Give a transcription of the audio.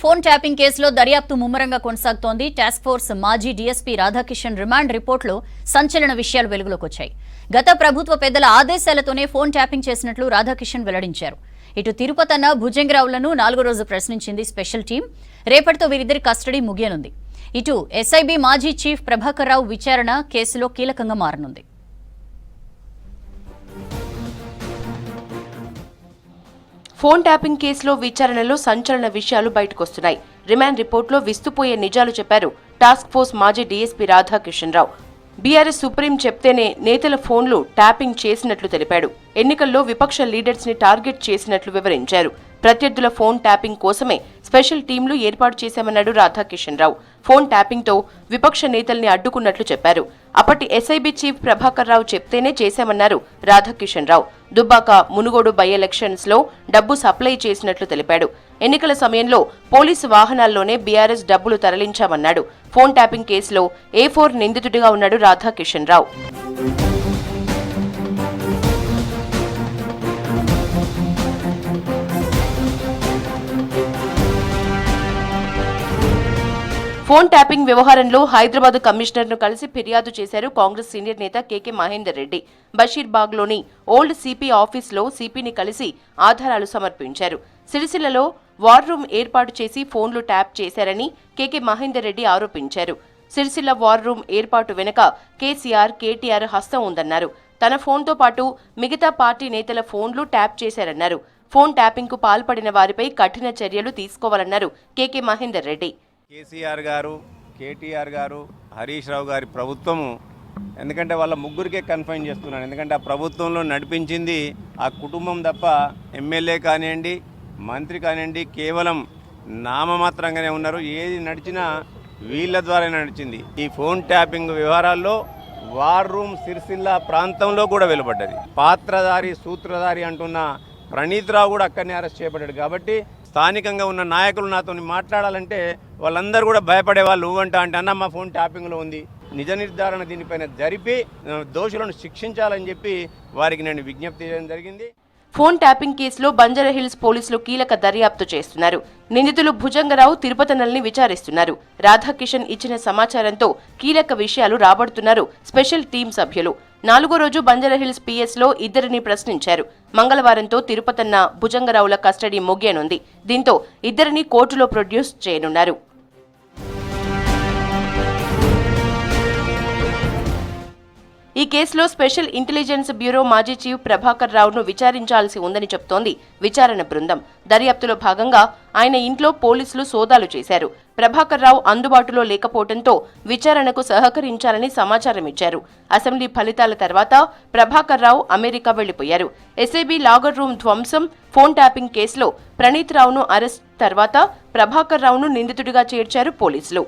Phone tapping కేసులో దర్యాప్తు ముమ్మరంగా కొనసాగుతోంది. టాస్క్ ఫోర్స్ మాజీ డీఎస్పీ రాధాకిషన్ రిమాండ్ రిపోర్టులో సంచలన విషయాలు వెలుగులోకి వచ్చాయి. గత ప్రభుత్వ పెద్దల ఆదేశాలతోనే ఫోన్ ట్యాపింగ్ చేసినట్లు రాధాకిషన్ వెల్లడించారు. ఇటు తిరుపతన్న భుజంగరావులను 4వ రోజు ప్రశ్నించింది స్పెషల్ టీం. రేపటితో వీరిద్దరి కస్టడీ ముగియనుంది. ఇటు ఎస్ఐబీ మాజీ చీఫ్ ప్రభాకర్ రావు విచారణ కేసులో కీలకంగా మారనుంది. ఫోన్ ట్యాపింగ్ కేసులో విచారణలో సంచలన విషయాలు బయటకొస్తున్నాయి. రిమాండ్ రిపోర్టులో విస్తుపోయే నిజాలు చెప్పారు టాస్క్ ఫోర్స్ మాజీ డీఎస్పీ రాధాకిషన్ రావు. బీఆర్ఎస్ సుప్రీం చెప్తేనే నేతల ఫోన్లు ట్యాపింగ్ చేసినట్లు తెలిపాడు. ఎన్నికల్లో విపక్ష లీడర్స్ ని టార్గెట్ చేసినట్లు వివరించారు. ప్రత్యర్థుల ఫోన్ ట్యాపింగ్ కోసమే స్పెషల్ టీంలు ఏర్పాటు చేశామన్నాడు రాధాకిషన్ రావు. ఫోన్ ట్యాపింగ్ తో విపక్ష నేతల్ని అడ్డుకున్నట్లు చెప్పారు. అప్పటి ఎస్ఐబీ చీఫ్ ప్రభాకర్ రావు చెప్తేనే చేశామన్నారు రాధాకిషన్ రావు. దుబ్బాక మునుగోడు బై ఎలక్షన్స్ లో డబ్బు సప్లై చేసినట్లు తెలిపాడు. ఎన్నికల సమయంలో పోలీసు వాహనాల్లోనే బీఆర్ఎస్ డబ్బులు తరలించామన్నాడు. ఫోన్ ట్యాపింగ్ కేసులో A4 నిందితుడిగా ఉన్నాడు రాధాకిషన్ రావు. ఫోన్ ట్యాపింగ్ వ్యవహారంలో హైదరాబాద్ కమిషనర్ ను కలిసి ఫిర్యాదు చేశారు కాంగ్రెస్ సీనియర్ నేత కేకే మహేందర్ రెడ్డి. బషీర్బాగ్ లోని ఓల్డ్ సిపి ఆఫీసులో సిపిని కలిసి ఆధారాలు సమర్పించారు. సిరిసిల్లలో వార్ రూమ్ ఏర్పాటు చేసి ఫోన్లు ట్యాప్ చేశారని కేకే మహేందర్ రెడ్డి ఆరోపించారు. సిరిసిల్ల వార్ రూమ్ ఏర్పాటు వెనుక కేసీఆర్, కేటీఆర్ హస్తం ఉందన్నారు. తన ఫోన్తో పాటు మిగతా పార్టీ నేతల ఫోన్లు ట్యాప్ చేశారన్నారు. ఫోన్ ట్యాపింగ్ కు పాల్పడిన వారిపై కఠిన చర్యలు తీసుకోవాలన్నారు కేకే మహేందర్ రెడ్డి. కేసీఆర్ గారు, కేటీఆర్ గారు, హరీష్ రావు గారి ప్రభుత్వము, ఎందుకంటే వాళ్ళ ముగ్గురికే కన్ఫైన్ చేస్తున్నాను. ఎందుకంటే ఆ ప్రభుత్వంలో నడిపించింది ఆ కుటుంబం తప్ప ఎమ్మెల్యే కానివ్వండి, మంత్రి కానివ్వండి, కేవలం నామమాత్రంగానే ఉన్నారు. ఏది నడిచినా వీళ్ళ ద్వారా నడిచింది. ఈ ఫోన్ ట్యాపింగ్ వ్యవహారాల్లో వార్ రూమ్ సిరిసిల్ల ప్రాంతంలో కూడా వెలువడ్డది. పాత్రధారి, సూత్రధారి అంటున్న ప్రణీత్ రావు కూడా అక్కడనే అరెస్ట్ చేయబడ్డాడు. కాబట్టి స్థానికంగా ఉన్న నాయకులు నాతో మాట్లాడాలంటే వాళ్ళందరూ కూడా భయపడే వాళ్ళు. అంటే అన్న మా ఫోన్ ట్యాపింగ్లో ఉంది, నిజ నిర్ధారణ దీనిపైన జరిపి దోషులను శిక్షించాలని చెప్పి వారికి నేను విజ్ఞప్తి చేయడం జరిగింది. ఫోన్ ట్యాపింగ్ కేసులో బంజారాహిల్స్ పోలీసులు కీలక దర్యాప్తు చేస్తున్నారు. నిందితులు భుజంగరావు, తిరుపతనల్ని విచారిస్తున్నారు. రాధాకిషన్ ఇచ్చిన సమాచారంతో కీలక విషయాలు రాబడుతున్నారు స్పెషల్ టీం సభ్యులు. 4వ రోజు బంజారాహిల్స్ పిఎస్ లో ఇద్దరిని ప్రశ్నించారు. మంగళవారంతో తిరుపతన్న, భుజంగరావుల కస్టడీ ముగియనుంది. దీంతో ఇద్దరిని కోర్టులో ప్రొడ్యూస్ చేయనున్నారు. ఈ కేసులో స్పెషల్ ఇంటెలిజెన్స్ బ్యూరో మాజీ చీఫ్ ప్రభాకర్ రావును విచారించాల్సి ఉందని చెప్తోంది విచారణ బృందం. దర్యాప్తులో భాగంగా ఆయన ఇంట్లో పోలీసులు సోదాలు చేశారు. ప్రభాకర్ రావు అందుబాటులో లేకపోవడంతో విచారణకు సహకరించాలని సమాచారం ఇచ్చారు. అసెంబ్లీ ఫలితాల తర్వాత ప్రభాకర్ రావు అమెరికా వెళ్లిపోయారు. ఎస్ఐబీ లాగర్ రూమ్ ధ్వంసం, ఫోన్ ట్యాపింగ్ కేసులో ప్రణీత్ రావును అరెస్ట్ తర్వాత ప్రభాకర్ రావును నిందితుడిగా చేర్చారు పోలీసులు.